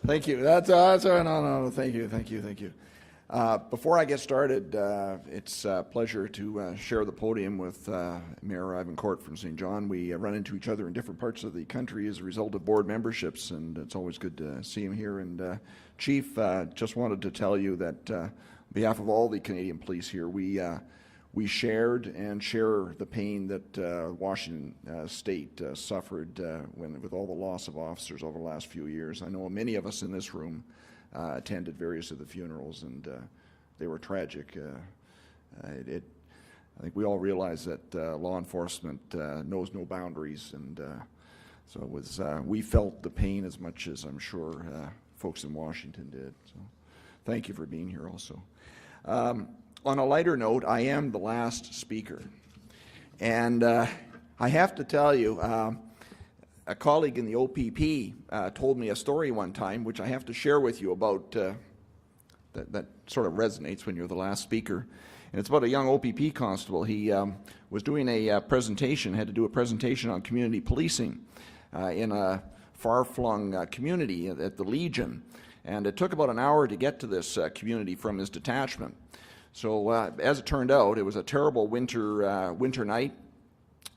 Thank you. That's no. Thank you. Before I get started, it's a pleasure to share the podium with Mayor Ivan Court from St. John. We run into each other in different parts of the country as a result of board memberships, and it's always good to see him here. And Chief, just wanted to tell you that on behalf of all the Canadian police here, we shared and share the pain that Washington State suffered with all the loss of officers over the last few years. I know many of us in this room attended various of the funerals, and they were tragic. I think we all realize that law enforcement knows no boundaries, and so it was. We felt the pain as much as I'm sure folks in Washington did. So, thank you for being here. Also, on a lighter note, I am the last speaker, and I have to tell you. A colleague in the OPP told me a story one time, which I have to share with you about, that sort of resonates when you're the last speaker. And it's about a young OPP constable. He was doing a presentation, had to do a presentation on community policing in a far-flung community at the Legion. And it took about an hour to get to this community from his detachment. So as it turned out, it was a terrible winter night.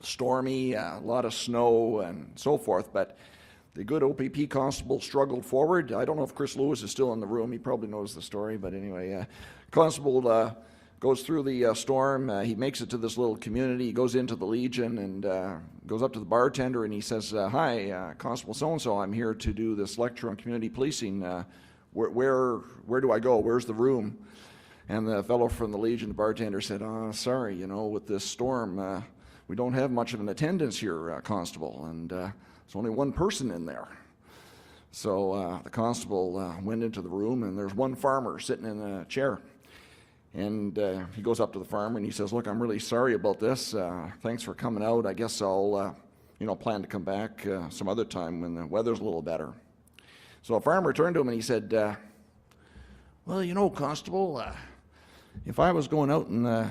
Stormy, a lot of snow and so forth, but the good OPP constable struggled forward. I don't know if Chris Lewis is still in the room. He probably knows the story, but anyway, constable goes through the storm. He makes it to this little community. He goes into the Legion and goes up to the bartender and he says, "Hi, Constable so-and-so, I'm here to do this lecture on community policing. Where do I go? Where's the room?" And the fellow from the Legion, the bartender, said, "Sorry, with this storm, we don't have much of an attendance here, Constable, and there's only one person in there." So the constable went into the room, and there's one farmer sitting in a chair. And he goes up to the farmer, and he says, "Look, I'm really sorry about this. Thanks for coming out. I guess I'll plan to come back some other time when the weather's a little better." So a farmer turned to him, and he said, "Well, Constable, if I was going out in the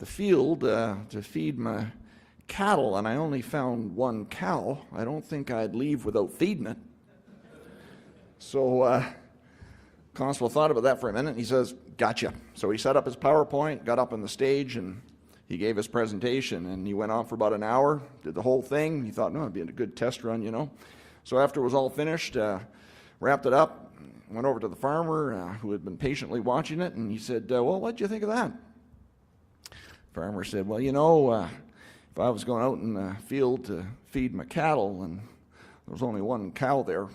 field to feed my cattle and I only found one cow, I don't think I'd leave without feeding it." So Constable thought about that for a minute and he says, "Gotcha." So he set up his PowerPoint, got up on the stage, and he gave his presentation, and he went on for about an hour, did the whole thing. He thought, it'd be a good test run. So after it was all finished, wrapped it up, went over to the farmer who had been patiently watching it, and he said, "Well, what'd you think of that?" Farmer said, "Well, if I was going out in the field to feed my cattle and there was only one cow there,